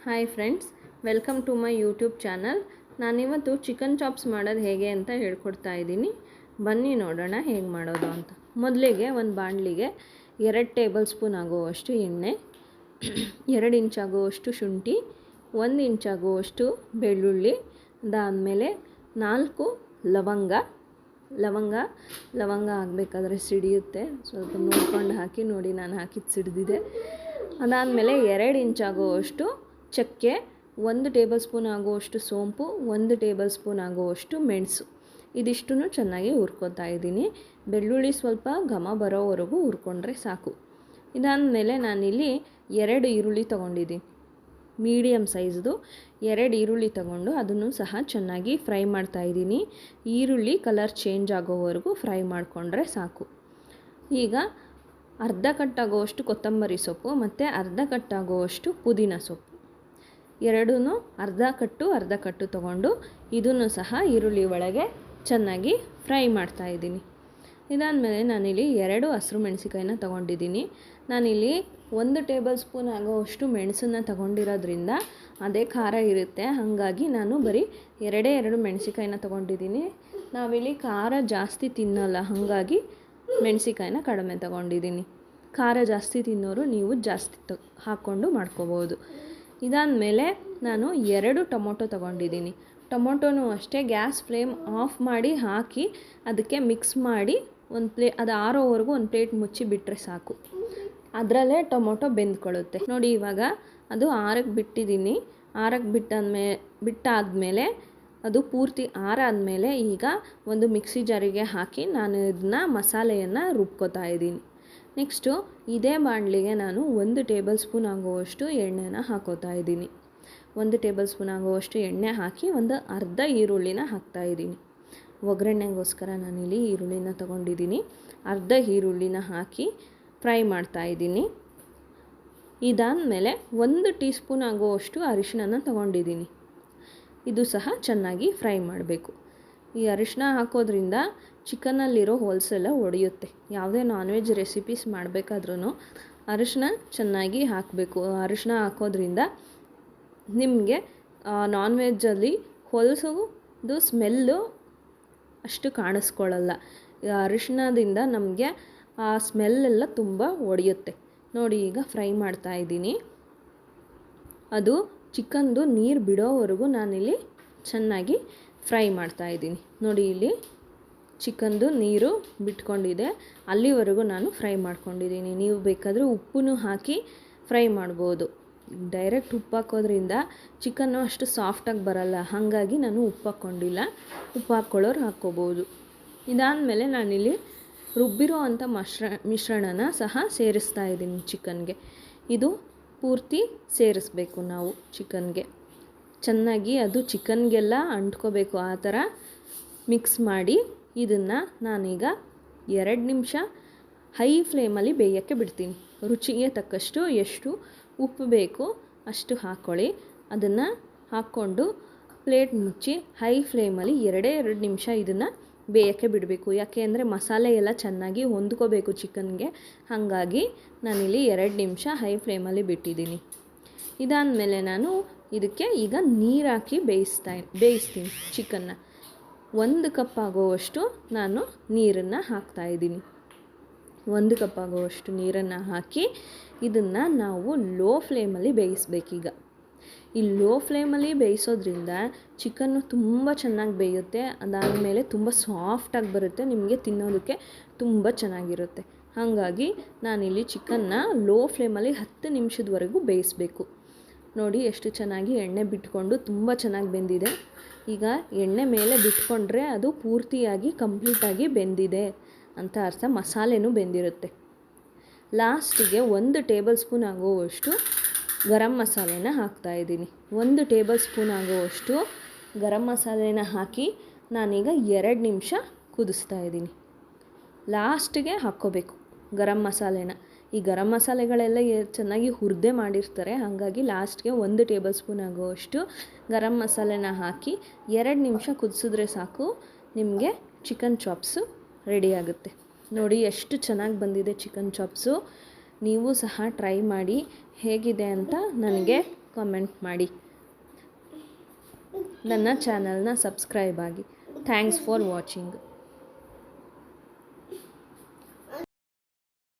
Hi friends, welcome to my YouTube channel. ನಾನಿವತ್ತು chicken chops ಮಾಡೋದು ಹೇಗೆ ಅಂತ ಹೇಳ್ಕೊಡ್ತಾ ಇದ್ದೀನಿ. ಬನ್ನಿ ನೋಡೋಣ ಹೇಗೆ ಮಾಡೋದು ಅಂತ. ಮೊದಲಿಗೆ ಒಂದು ಬಾಣಲಿಗೆ 2 ಟೇಬಲ್ ಸ್ಪೂನ್ ಆಗುವಷ್ಟು ಎಣ್ಣೆ, 2 ಇಂಚ್ ಆಗುವಷ್ಟು ಶುಂಠಿ, 1 ಇಂಚ್ ಆಗುವಷ್ಟು ಬೆಳ್ಳುಳ್ಳಿ, ಅದಾದಮೇಲೆ 4 ಲವಂಗ ಆಗಬೇಕಾದ್ರೆ ಸಿಡಿಯುತ್ತೆ, ಸ್ವಲ್ಪ ನೋಡ್ಕೊಂಡು ಹಾಕಿ. ನೋಡಿ, ನಾನು ಹಾಕಿದ್ದು ಸಿಡಿದಿದೆ. ಅದಾದಮೇಲೆ 2 ಇಂಚ್ ಆಗುವಷ್ಟು ಚಕ್ಕೆ, 1 ಟೇಬಲ್ ಸ್ಪೂನ್ ಆಗುವಷ್ಟು ಸೋಂಪು, 1 ಟೇಬಲ್ ಸ್ಪೂನ್ ಆಗುವಷ್ಟು ಮೆಣಸು. ಇದಿಷ್ಟನ್ನು ಚೆನ್ನಾಗಿ ಹುರ್ಕೊತಾ ಇದ್ದೀನಿ. ಬೆಳ್ಳುಳ್ಳಿ ಸ್ವಲ್ಪ ಘಮ ಬರೋವರೆಗೂ ಹುರ್ಕೊಂಡ್ರೆ ಸಾಕು. ಇದಾದಮೇಲೆ ನಾನಿಲ್ಲಿ 2 ಈರುಳ್ಳಿ ತೊಗೊಂಡಿದ್ದೀನಿ. ಮೀಡಿಯಮ್ ಸೈಜ್ದು 2 ಈರುಳ್ಳಿ ತೊಗೊಂಡು ಅದನ್ನು ಸಹ ಚೆನ್ನಾಗಿ ಫ್ರೈ ಮಾಡ್ತಾಯಿದ್ದೀನಿ. ಈರುಳ್ಳಿ ಕಲರ್ ಚೇಂಜ್ ಆಗೋವರೆಗೂ ಫ್ರೈ ಮಾಡಿಕೊಂಡ್ರೆ ಸಾಕು. ಈಗ ಅರ್ಧ ಕಟ್ಟಾಗುವಷ್ಟು ಕೊತ್ತಂಬರಿ ಸೊಪ್ಪು ಮತ್ತು ಅರ್ಧ ಕಟ್ಟಾಗುವಷ್ಟು ಪುದೀನ ಸೊಪ್ಪು, ಎರಡೂ ಅರ್ಧ ಕಟ್ಟು ತೊಗೊಂಡು ಇದನ್ನು ಸಹ ಈರುಳ್ಳಿ ಒಳಗೆ ಚೆನ್ನಾಗಿ ಫ್ರೈ ಮಾಡ್ತಾಯಿದ್ದೀನಿ. ಇದಾದಮೇಲೆ ನಾನಿಲ್ಲಿ 2 ಹಸಿರು ಮೆಣಸಿಕಾಯಿನ ತೊಗೊಂಡಿದ್ದೀನಿ. ನಾನಿಲ್ಲಿ 1 ಟೇಬಲ್ ಸ್ಪೂನ್ ಆಗೋವಷ್ಟು ಮೆಣಸನ್ನು ತೊಗೊಂಡಿರೋದ್ರಿಂದ ಅದೇ ಖಾರ ಇರುತ್ತೆ, ಹಾಗಾಗಿ ನಾನು ಬರೀ 2 ಮೆಣಸಿಕಾಯಿನ ತೊಗೊಂಡಿದ್ದೀನಿ. ನಾವಿಲ್ಲಿ ಖಾರ ಜಾಸ್ತಿ ತಿನ್ನಲ್ಲ, ಹಾಗಾಗಿ ಮೆಣಸಿಕಾಯಿನ ಕಡಿಮೆ ತೊಗೊಂಡಿದ್ದೀನಿ. ಖಾರ ಜಾಸ್ತಿ ತಿನ್ನೋರು ನೀವು ಜಾಸ್ತಿ ಹಾಕ್ಕೊಂಡು ಮಾಡ್ಕೋಬೋದು. ಇದಾದಮೇಲೆ ನಾನು 2 ಟೊಮೊಟೊ ತೊಗೊಂಡಿದ್ದೀನಿ. ಟೊಮೊಟೊನೂ ಅಷ್ಟೇ ಗ್ಯಾಸ್ ಫ್ಲೇಮ್ ಆಫ್ ಮಾಡಿ ಹಾಕಿ ಅದಕ್ಕೆ ಮಿಕ್ಸ್ ಮಾಡಿ ಅದು ಆರೋವರೆಗೂ ಒಂದು ಪ್ಲೇಟ್ ಮುಚ್ಚಿ ಬಿಟ್ಟರೆ ಸಾಕು. ಅದರಲ್ಲೇ ಟೊಮೊಟೊ ಬೆಂದ್ಕೊಳ್ಳುತ್ತೆ. ನೋಡಿ, ಇವಾಗ ಅದು ಆರಕ್ಕೆ ಬಿಟ್ಟಿದ್ದೀನಿ. ಬಿಟ್ಟಾದಮೇಲೆ ಅದು ಪೂರ್ತಿ ಆರಾದಮೇಲೆ ಈಗ ಒಂದು ಮಿಕ್ಸಿ ಜಾರಿಗೆ ಹಾಕಿ ನಾನು ಇದನ್ನ ಮಸಾಲೆಯನ್ನು ರುಬ್ಕೋತಾ ಇದ್ದೀನಿ. ನೆಕ್ಸ್ಟು ಇದೇ ಬಾಣಲಿಗೆ ನಾನು 1 ಟೇಬಲ್ ಸ್ಪೂನ್ ಆಗುವಷ್ಟು ಎಣ್ಣೆನ ಹಾಕೋತಾ ಇದ್ದೀನಿ. 1 ಟೇಬಲ್ ಸ್ಪೂನ್ ಆಗುವಷ್ಟು ಎಣ್ಣೆ ಹಾಕಿ ಒಂದು ಅರ್ಧ ಈರುಳ್ಳಿನ ಹಾಕ್ತಾಯಿದ್ದೀನಿ. ಒಗ್ಗರಣೆಗೋಸ್ಕರ ನಾನಿಲ್ಲಿ ಈರುಳ್ಳಿನ ತೊಗೊಂಡಿದ್ದೀನಿ. ಅರ್ಧ ಈರುಳ್ಳಿನ ಹಾಕಿ ಫ್ರೈ ಮಾಡ್ತಾಯಿದ್ದೀನಿ. ಇದಾದಮೇಲೆ 1 ಟೀ ಸ್ಪೂನ್ ಆಗುವಷ್ಟು ಅರಿಶಿಣನ ತೊಗೊಂಡಿದ್ದೀನಿ. ಇದು ಸಹ ಚೆನ್ನಾಗಿ ಫ್ರೈ ಮಾಡಬೇಕು. ಈ ಅರಿಶಿಣ ಹಾಕೋದ್ರಿಂದ ಚಿಕನ್ನಲ್ಲಿರೋ ಹೋಲ್ಸೆಲ್ಲ ಒಡೆಯುತ್ತೆ. ಯಾವುದೇ ನಾನ್ ವೆಜ್ ರೆಸಿಪೀಸ್ ಮಾಡಬೇಕಾದ್ರೂ ಅರಿಶಿಣ ಚೆನ್ನಾಗಿ ಹಾಕಬೇಕು. ಅರಿಶಿಣ ಹಾಕೋದ್ರಿಂದ ನಿಮಗೆ ನಾನ್ ವೆಜ್ಜಲ್ಲಿ ಹೊಲಸದು ಸ್ಮೆಲ್ಲು ಅಷ್ಟು ಕಾಣಿಸ್ಕೊಳ್ಳಲ್ಲ. ಅರಿಶಿಣದಿಂದ ನಮಗೆ ಆ ಸ್ಮೆಲ್ಲೆಲ್ಲ ತುಂಬ ಒಡೆಯುತ್ತೆ. ನೋಡಿ, ಈಗ ಫ್ರೈ ಮಾಡ್ತಾಯಿದ್ದೀನಿ. ಅದು ಚಿಕನ್ದು ನೀರು ಬಿಡೋವರೆಗೂ ನಾನಿಲ್ಲಿ ಚೆನ್ನಾಗಿ ಫ್ರೈ ಮಾಡ್ತಾಯಿದ್ದೀನಿ. ನೋಡಿ, ಇಲ್ಲಿ ಚಿಕನ್ದು ನೀರು ಬಿಟ್ಕೊಂಡಿದೆ, ಅಲ್ಲಿವರೆಗೂ ನಾನು ಫ್ರೈ ಮಾಡ್ಕೊಂಡಿದ್ದೀನಿ. ನೀವು ಬೇಕಾದರೆ ಉಪ್ಪನ್ನು ಹಾಕಿ ಫ್ರೈ ಮಾಡ್ಬೋದು. ಡೈರೆಕ್ಟ್ ಉಪ್ಪು ಹಾಕೋದ್ರಿಂದ ಚಿಕನ್ನು ಅಷ್ಟು ಸಾಫ್ಟಾಗಿ ಬರಲ್ಲ, ಹಾಗಾಗಿ ನಾನು ಉಪ್ಪು ಹಾಕ್ಕೊಂಡಿಲ್ಲ. ಉಪ್ಪು ಹಾಕ್ಕೊಳ್ಳೋರು ಹಾಕ್ಕೋಬೋದು. ಇದಾದಮೇಲೆ ನಾನಿಲ್ಲಿ ರುಬ್ಬಿರೋ ಅಂಥ ಮಿಶ್ರಣನ ಸಹ ಸೇರಿಸ್ತಾ ಇದ್ದೀನಿ ಚಿಕನ್ಗೆ. ಇದು ಪೂರ್ತಿ ಸೇರಿಸ್ಬೇಕು ನಾವು ಚಿಕನ್ಗೆ. ಚೆನ್ನಾಗಿ ಅದು ಚಿಕನ್ಗೆಲ್ಲ ಅಂಟ್ಕೋಬೇಕು. ಆ ಥರ ಮಿಕ್ಸ್ ಮಾಡಿ ಇದನ್ನು ನಾನೀಗ 2 ನಿಮಿಷ ಹೈ ಫ್ಲೇಮಲ್ಲಿ ಬೇಯೋಕ್ಕೆ ಬಿಡ್ತೀನಿ. ರುಚಿಗೆ ತಕ್ಕಷ್ಟು ಎಷ್ಟು ಉಪ್ಪು ಬೇಕು ಅಷ್ಟು ಹಾಕ್ಕೊಳ್ಳಿ. ಅದನ್ನು ಹಾಕ್ಕೊಂಡು ಪ್ಲೇಟ್ ಮುಚ್ಚಿ ಹೈ ಫ್ಲೇಮಲ್ಲಿ 2 ನಿಮಿಷ ಇದನ್ನು ಬೇಯೋಕ್ಕೆ ಬಿಡಬೇಕು. ಯಾಕೆ ಅಂದರೆ ಮಸಾಲೆ ಎಲ್ಲ ಚೆನ್ನಾಗಿ ಹೊಂದ್ಕೋಬೇಕು ಚಿಕನ್ಗೆ, ಹಾಗಾಗಿ ನಾನಿಲ್ಲಿ 2 ನಿಮಿಷ ಹೈ ಫ್ಲೇಮಲ್ಲಿ ಬಿಟ್ಟಿದ್ದೀನಿ. ಇದಾದಮೇಲೆ ನಾನು ಇದಕ್ಕೆ ಈಗ ನೀರು ಹಾಕಿ ಬೇಯಿಸ್ತೀನಿ ಚಿಕನ್ನ. 1 ಕಪ್ ಆಗುವಷ್ಟು ನಾನು ನೀರನ್ನು ಹಾಕ್ತಾಯಿದ್ದೀನಿ. 1 ಕಪ್ ಆಗುವಷ್ಟು ನೀರನ್ನು ಹಾಕಿ ಇದನ್ನು ನಾವು ಲೋ ಫ್ಲೇಮಲ್ಲಿ ಬೇಯಿಸ್ಬೇಕೀಗ. ಈ ಲೋ ಫ್ಲೇಮಲ್ಲಿ ಬೇಯಿಸೋದ್ರಿಂದ ಚಿಕನ್ನು ತುಂಬ ಚೆನ್ನಾಗಿ ಬೇಯುತ್ತೆ. ಅದಾದಮೇಲೆ ತುಂಬ ಸಾಫ್ಟಾಗಿ ಬರುತ್ತೆ, ನಿಮಗೆ ತಿನ್ನೋದಕ್ಕೆ ತುಂಬ ಚೆನ್ನಾಗಿರುತ್ತೆ. ಹಾಗಾಗಿ ನಾನಿಲ್ಲಿ ಚಿಕನ್ನ ಲೋ ಫ್ಲೇಮಲ್ಲಿ 10 ನಿಮಿಷದವರೆಗೂ ಬೇಯಿಸಬೇಕು. ನೋಡಿ, ಎಷ್ಟು ಚೆನ್ನಾಗಿ ಎಣ್ಣೆ ಬಿಟ್ಕೊಂಡು ತುಂಬ ಚೆನ್ನಾಗಿ ಬೆಂದಿದೆ. ಈಗ ಎಣ್ಣೆ ಮೇಲೆ ಬಿಟ್ಕೊಂಡ್ರೆ ಅದು ಪೂರ್ತಿಯಾಗಿ ಕಂಪ್ಲೀಟಾಗಿ ಬೆಂದಿದೆ ಅಂತ ಅರ್ಥ, ಮಸಾಲೆನೂ ಬೆಂದಿರುತ್ತೆ. ಲಾಸ್ಟಿಗೆ 1 ಟೇಬಲ್ ಸ್ಪೂನ್ ಆಗುವಷ್ಟು ಗರಂ ಮಸಾಲೆನ ಹಾಕ್ತಾಯಿದ್ದೀನಿ. 1 ಟೇಬಲ್ ಸ್ಪೂನ್ ಆಗುವಷ್ಟು ಗರಂ ಮಸಾಲೆನ ಹಾಕಿ ನಾನೀಗ 2 ನಿಮಿಷ ಕುದಿಸ್ತಾ ಇದ್ದೀನಿ. ಲಾಸ್ಟಿಗೆ ಹಾಕ್ಕೋಬೇಕು ಗರಂ ಮಸಾಲೆನ. ಈ ಗರಂ ಮಸಾಲೆಗಳೆಲ್ಲ ಚೆನ್ನಾಗಿ ಹುರಿದೇ ಮಾಡಿರ್ತಾರೆ, ಹಾಗಾಗಿ ಲಾಸ್ಟ್ಗೆ 1 ಟೇಬಲ್ ಸ್ಪೂನ್ ಆಗುವಷ್ಟು ಗರಂ ಮಸಾಲೆನ ಹಾಕಿ 2 ನಿಮಿಷ ಕುದಿಸಿದ್ರೆ ಸಾಕು, ನಿಮಗೆ ಚಿಕನ್ ಚಾಪ್ಸು ರೆಡಿ ಆಗುತ್ತೆ. ನೋಡಿ, ಎಷ್ಟು ಚೆನ್ನಾಗಿ ಬಂದಿದೆ ಚಿಕನ್ ಚಾಪ್ಸು. ನೀವು ಸಹ ಟ್ರೈ ಮಾಡಿ ಹೇಗಿದೆ ಅಂತ ನನಗೆ ಕಮೆಂಟ್ ಮಾಡಿ. ನನ್ನ ಚಾನಲ್ನ ಸಬ್ಸ್ಕ್ರೈಬ್ ಆಗಿ. Thanks for watching.